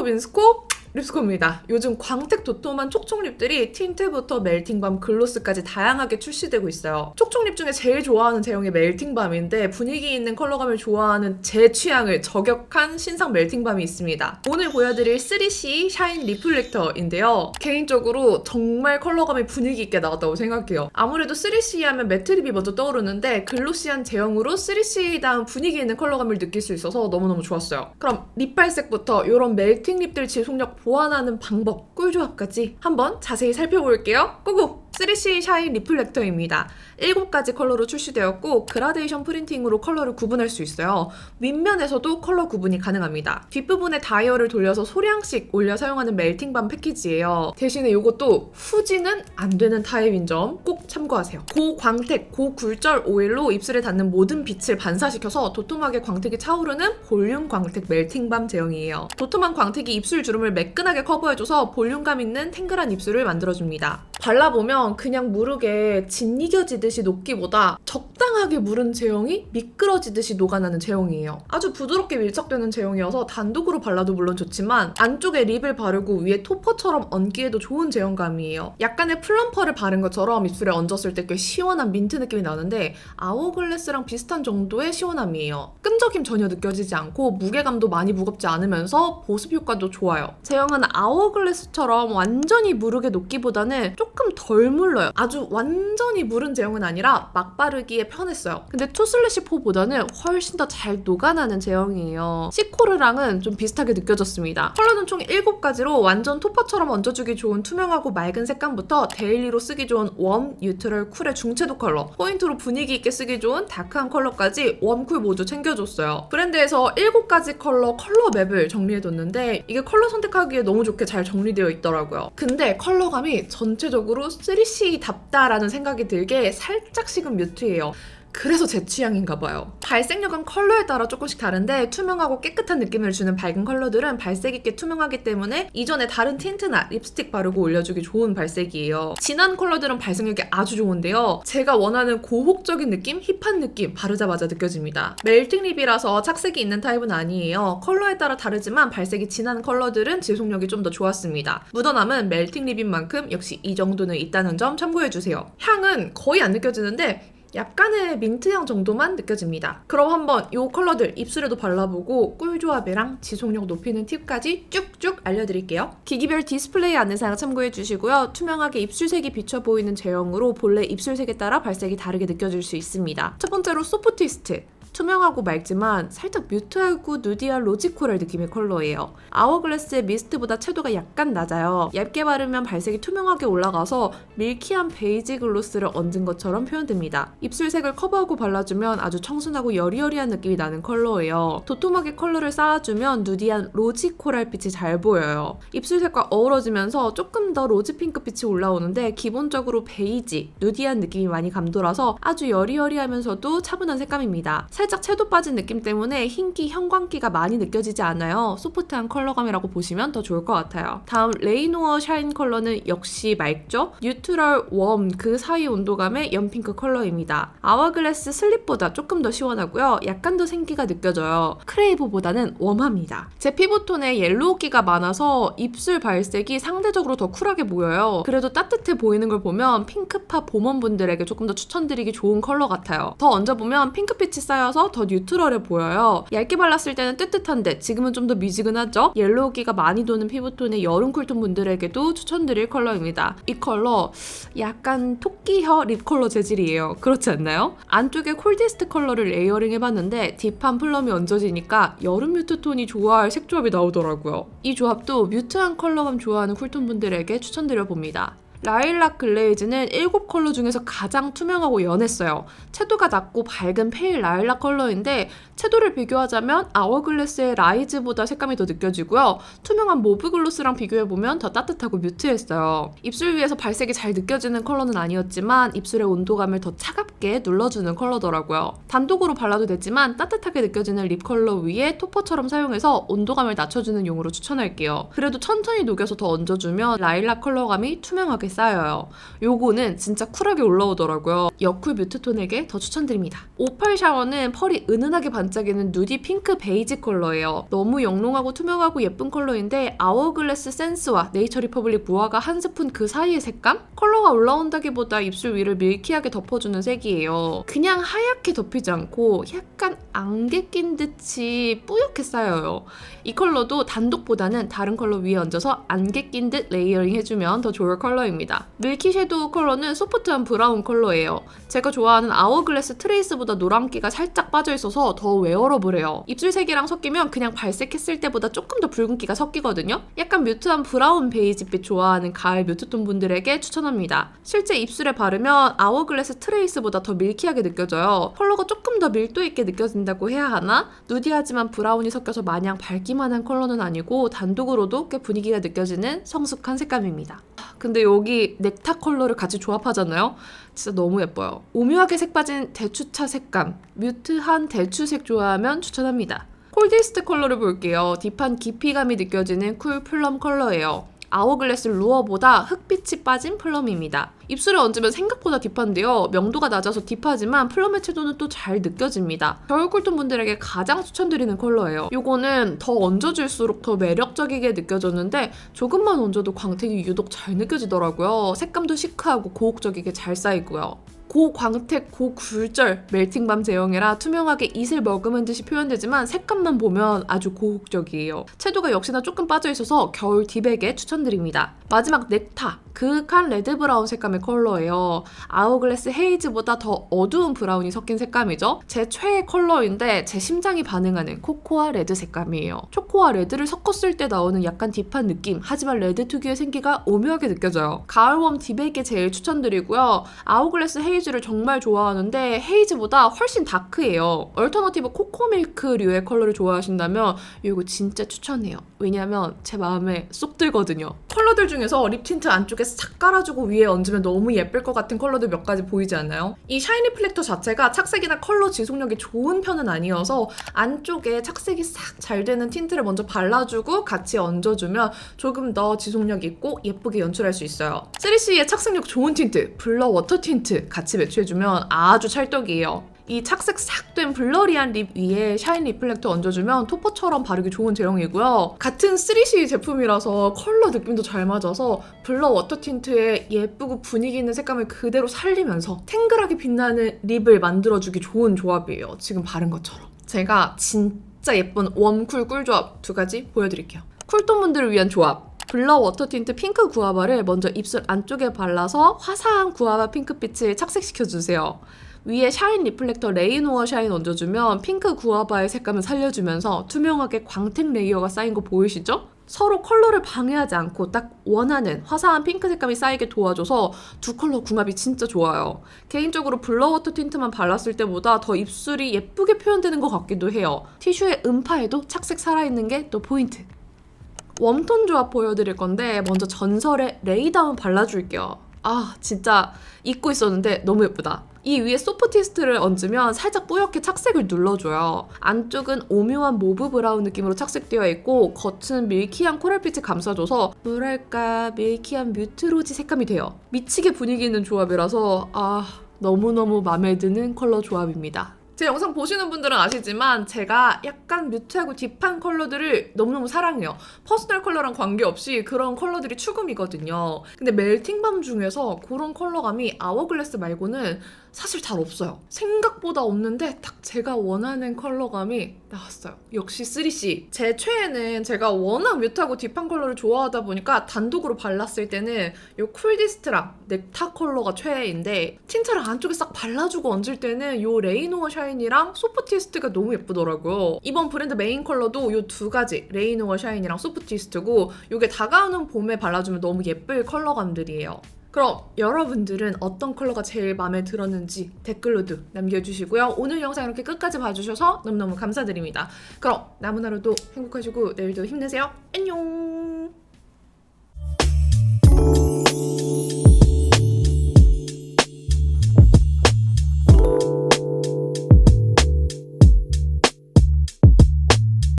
윈스코 립스코입니다. 요즘 광택 도톰한 촉촉립들이 틴트부터 멜팅밤, 글로스까지 다양하게 출시되고 있어요. 촉촉립 중에 제일 좋아하는 제형이 멜팅밤인데 분위기 있는 컬러감을 좋아하는 제 취향을 저격한 신상 멜팅밤이 있습니다. 오늘 보여드릴 3C 샤인 리플렉터인데요. 개인적으로 정말 컬러감이 분위기 있게 나왔다고 생각해요. 아무래도 3C 하면 매트립이 먼저 떠오르는데 글로시한 제형으로 3C다운 분위기 있는 컬러감을 느낄 수 있어서 너무너무 좋았어요. 그럼 립 발색부터 이런 멜팅 립들 지속력 보완하는 방법, 꿀조합까지 한번 자세히 살펴볼게요. 고고! 3C 샤인 리플렉터입니다. 7가지 컬러로 출시되었고 그라데이션 프린팅으로 컬러를 구분할 수 있어요. 윗면에서도 컬러 구분이 가능합니다. 뒷부분에 다이얼을 돌려서 소량씩 올려 사용하는 멜팅밤 패키지예요. 대신에 이것도 후지는 안 되는 타입인 점 꼭 참고하세요. 고광택, 고굴절 오일로 입술에 닿는 모든 빛을 반사시켜서 도톰하게 광택이 차오르는 볼륨 광택 멜팅밤 제형이에요. 도톰한 광택이 입술 주름을 매끈하게 커버해줘서 볼륨감 있는 탱글한 입술을 만들어줍니다. 발라보면 그냥 무르게 짓이겨지듯이 녹기보다 적당하게 무른 제형이 미끄러지듯이 녹아나는 제형이에요. 아주 부드럽게 밀착되는 제형이어서 단독으로 발라도 물론 좋지만 안쪽에 립을 바르고 위에 토퍼처럼 얹기에도 좋은 제형감이에요. 약간의 플럼퍼를 바른 것처럼 입술에 얹었을 때 꽤 시원한 민트 느낌이 나는데 아워글래스랑 비슷한 정도의 시원함이에요. 끈적임 전혀 느껴지지 않고 무게감도 많이 무겁지 않으면서 보습 효과도 좋아요. 제형은 아워글래스처럼 완전히 무르게 녹기보다는 조금 덜 물러요. 아주 완전히 무른 제형은 아니라 막 바르기에 편했어요. 근데 2/4보다는 훨씬 더 잘 녹아나는 제형이에요. 시코르랑은 좀 비슷하게 느껴졌습니다. 컬러는 총 7가지로 완전 토퍼처럼 얹어주기 좋은 투명하고 맑은 색감부터 데일리로 쓰기 좋은 웜, 뉴트럴, 쿨의 중채도 컬러, 포인트로 분위기 있게 쓰기 좋은 다크한 컬러까지 웜, 쿨 모두 챙겨줬어요. 브랜드에서 7가지 컬러 맵을 정리해뒀는데 이게 컬러 선택하기에 너무 좋게 잘 정리되어 있더라고요. 근데 컬러감이 전체적으로 3C답다라는 생각이 들게 살짝씩은 뮤트예요. 그래서 제 취향인가 봐요. 발색력은 컬러에 따라 조금씩 다른데 투명하고 깨끗한 느낌을 주는 밝은 컬러들은 발색 있게 투명하기 때문에 이전에 다른 틴트나 립스틱 바르고 올려주기 좋은 발색이에요. 진한 컬러들은 발색력이 아주 좋은데요. 제가 원하는 고혹적인 느낌, 힙한 느낌 바르자마자 느껴집니다. 멜팅 립이라서 착색이 있는 타입은 아니에요. 컬러에 따라 다르지만 발색이 진한 컬러들은 지속력이 좀 더 좋았습니다. 묻어남은 멜팅 립인 만큼 역시 이 정도는 있다는 점 참고해주세요. 향은 거의 안 느껴지는데 약간의 민트향 정도만 느껴집니다. 그럼 한번 이 컬러들 입술에도 발라보고 꿀조합이랑 지속력 높이는 팁까지 쭉쭉 알려드릴게요. 기기별 디스플레이 안내사항 참고해주시고요. 투명하게 입술색이 비쳐 보이는 제형으로 본래 입술색에 따라 발색이 다르게 느껴질 수 있습니다. 첫 번째로 소프티스트. 투명하고 맑지만 살짝 뮤트하고 누디한 로지코랄 느낌의 컬러예요. 아워글래스의 미스트보다 채도가 약간 낮아요. 얇게 바르면 발색이 투명하게 올라가서 밀키한 베이지 글로스를 얹은 것처럼 표현됩니다. 입술색을 커버하고 발라주면 아주 청순하고 여리여리한 느낌이 나는 컬러예요. 도톰하게 컬러를 쌓아주면 누디한 로지코랄 빛이 잘 보여요. 입술색과 어우러지면서 조금 더 로즈 핑크빛이 올라오는데 기본적으로 베이지, 누디한 느낌이 많이 감돌아서 아주 여리여리하면서도 차분한 색감입니다. 살짝 채도 빠진 느낌 때문에 흰기, 형광기가 많이 느껴지지 않아요. 소프트한 컬러감이라고 보시면 더 좋을 것 같아요. 다음 레이노어 샤인 컬러는 역시 맑죠? 뉴트럴, 웜 그 사이 온도감의 연핑크 컬러입니다. 아워글래스 슬립보다 조금 더 시원하고요. 약간 더 생기가 느껴져요. 크레이브보다는 웜합니다. 제 피부톤에 옐로우기가 많아서 입술 발색이 상대적으로 더 쿨하게 보여요. 그래도 따뜻해 보이는 걸 보면 핑크파 봄원분들에게 조금 더 추천드리기 좋은 컬러 같아요. 더 얹어보면 핑크빛이 쌓여서 더 뉴트럴해 보여요. 얇게 발랐을 때는 뜨뜻한데 지금은 좀 더 미지근하죠? 옐로우기가 많이 도는 피부톤의 여름 쿨톤 분들에게도 추천드릴 컬러입니다. 이 컬러 약간 토끼혀 립 컬러 재질이에요. 그렇지 않나요? 안쪽에 콜디스트 컬러를 레이어링 해봤는데 딥한 플럼이 얹어지니까 여름 뮤트톤이 좋아할 색조합이 나오더라고요. 이 조합도 뮤트한 컬러감 좋아하는 쿨톤 분들에게 추천드려봅니다. 라일락 글레이즈는 7컬러 중에서 가장 투명하고 연했어요. 채도가 낮고 밝은 페일 라일락 컬러인데 채도를 비교하자면 아워글래스의 라이즈보다 색감이 더 느껴지고요. 투명한 모브 글로스랑 비교해보면 더 따뜻하고 뮤트했어요. 입술 위에서 발색이 잘 느껴지는 컬러는 아니었지만 입술의 온도감을 더 차갑게 눌러주는 컬러더라고요. 단독으로 발라도 되지만 따뜻하게 느껴지는 립 컬러 위에 토퍼처럼 사용해서 온도감을 낮춰주는 용으로 추천할게요. 그래도 천천히 녹여서 더 얹어주면 라일락 컬러감이 투명하게 쿨하게 쌓여요. 요거는 진짜 쿨하게 올라오더라고요. 여쿨 뮤트톤에게 더 추천드립니다. 58 샤워는 펄이 은은하게 반짝이는 누디 핑크 베이지 컬러예요. 너무 영롱하고 투명하고 예쁜 컬러인데 아워글래스 센스와 네이처 리퍼블릭 무화과 한 스푼 그 사이의 색감? 컬러가 올라온다기보다 입술 위를 밀키하게 덮어주는 색이에요. 그냥 하얗게 덮이지 않고 약간 안개 낀 듯이 뿌옇게 쌓여요. 이 컬러도 단독보다는 다른 컬러 위에 얹어서 안개 낀 듯 레이어링 해주면 더 좋을 컬러입니다. 밀키 섀도우 컬러는 소프트한 브라운 컬러예요. 제가 좋아하는 아워글래스 트레이스보다 노란기가 살짝 빠져있어서 더 웨어러블해요. 입술색이랑 섞이면 그냥 발색했을 때보다 조금 더 붉은기가 섞이거든요. 약간 뮤트한 브라운 베이지빛 좋아하는 가을 뮤트톤 분들에게 추천합니다. 실제 입술에 바르면 아워글래스 트레이스보다 더 밀키하게 느껴져요. 컬러가 조금 더 밀도 있게 느껴진다고 해야 하나? 누디하지만 브라운이 섞여서 마냥 밝기만 한 컬러는 아니고 단독으로도 꽤 분위기가 느껴지는 성숙한 색감입니다. 근데 여기 넥타 컬러를 같이 조합하잖아요? 진짜 너무 예뻐요. 오묘하게 색 빠진 대추차 색감, 뮤트한 대추색 좋아하면 추천합니다. 콜디스트 컬러를 볼게요. 딥한 깊이감이 느껴지는 쿨 플럼 컬러예요. 아워글래스 루어보다 흑빛이 빠진 플럼입니다. 입술에 얹으면 생각보다 딥한데요. 명도가 낮아서 딥하지만 플럼의 채도는 또 잘 느껴집니다. 겨울 쿨톤 분들에게 가장 추천드리는 컬러예요. 요거는 더 얹어질수록 더 매력적이게 느껴졌는데 조금만 얹어도 광택이 유독 잘 느껴지더라고요. 색감도 시크하고 고혹적이게 잘 쌓이고요. 고광택, 고굴절, 멜팅밤 제형이라 투명하게 이슬 머금은 듯이 표현되지만 색감만 보면 아주 고혹적이에요. 채도가 역시나 조금 빠져있어서 겨울 딥에게 추천드립니다. 마지막 넥타, 그윽한 레드 브라운 색감의 컬러예요. 아워글래스 헤이즈보다 더 어두운 브라운이 섞인 색감이죠. 제 최애 컬러인데 제 심장이 반응하는 코코아 레드 색감이에요. 초코와 레드를 섞었을 때 나오는 약간 딥한 느낌, 하지만 레드 특유의 생기가 오묘하게 느껴져요. 가을웜 딥에게 제일 추천드리고요. 아워글래스 헤이즈를 정말 좋아하는데 헤이즈보다 훨씬 다크해요. 얼터너티브 코코밀크류의 컬러를 좋아하신다면 이거 진짜 추천해요. 왜냐면 제 마음에 쏙 들거든요. 컬러들 중에서 립 틴트 안쪽에 싹 깔아주고 위에 얹으면 너무 예쁠 것 같은 컬러들 몇 가지 보이지 않나요? 이 샤이니 플렉터 자체가 착색이나 컬러 지속력이 좋은 편은 아니어서 안쪽에 착색이 싹 잘 되는 틴트를 먼저 발라주고 같이 얹어주면 조금 더 지속력 있고 예쁘게 연출할 수 있어요. 3CE의 착색력 좋은 틴트, 블러 워터 틴트 같이 매치해주면 아주 찰떡이에요. 이 착색 싹 된 블러리한 립 위에 샤인 리플렉터 얹어주면 토퍼처럼 바르기 좋은 제형이고요. 같은 3CE 제품이라서 컬러 느낌도 잘 맞아서 블러 워터 틴트의 예쁘고 분위기 있는 색감을 그대로 살리면서 탱글하게 빛나는 립을 만들어주기 좋은 조합이에요. 지금 바른 것처럼. 제가 진짜 예쁜 웜쿨 꿀조합 두 가지 보여드릴게요. 쿨톤 분들을 위한 조합. 블러 워터 틴트 핑크 구아바를 먼저 입술 안쪽에 발라서 화사한 구아바 핑크빛을 착색시켜주세요. 위에 샤인 리플렉터 레인오어 샤인 얹어주면 핑크 구아바의 색감을 살려주면서 투명하게 광택 레이어가 쌓인 거 보이시죠? 서로 컬러를 방해하지 않고 딱 원하는 화사한 핑크 색감이 쌓이게 도와줘서 두 컬러 궁합이 진짜 좋아요. 개인적으로 블러 워터 틴트만 발랐을 때보다 더 입술이 예쁘게 표현되는 것 같기도 해요. 티슈의 음파에도 착색 살아있는 게 또 포인트. 웜톤 조합 보여드릴 건데 먼저 전설의 레이다운 발라줄게요. 아 진짜 잊고 있었는데 너무 예쁘다. 이 위에 소프티스트를 얹으면 살짝 뿌옇게 착색을 눌러줘요. 안쪽은 오묘한 모브 브라운 느낌으로 착색되어 있고 겉은 밀키한 코랄빛이 감싸줘서 뭐랄까 밀키한 뮤트로지 색감이 돼요. 미치게 분위기 있는 조합이라서 너무너무 마음에 드는 컬러 조합입니다. 제 영상 보시는 분들은 아시지만 제가 약간 뮤트하고 딥한 컬러들을 너무너무 사랑해요. 퍼스널 컬러랑 관계없이 그런 컬러들이 추금이거든요. 근데 멜팅밤 중에서 그런 컬러감이 아워글래스 말고는 사실 잘 없어요. 생각보다 없는데 딱 제가 원하는 컬러감이 나왔어요. 역시 3CE. 제 최애는 제가 워낙 뮤트하고 딥한 컬러를 좋아하다 보니까 단독으로 발랐을 때는 이 쿨디스트랑 넥타 컬러가 최애인데 틴트를 안쪽에 싹 발라주고 얹을 때는 이 레이노어 샤인이랑 소프티스트가 너무 예쁘더라고요. 이번 브랜드 메인 컬러도 이 두 가지 레이노어 샤인이랑 소프티스트고 이게 다가오는 봄에 발라주면 너무 예쁠 컬러감들이에요. 그럼 여러분들은 어떤 컬러가 제일 마음에 들었는지 댓글로도 남겨주시고요. 오늘 영상 이렇게 끝까지 봐주셔서 너무너무 감사드립니다. 그럼 남은 하루도 행복하시고 내일도 힘내세요. 안녕!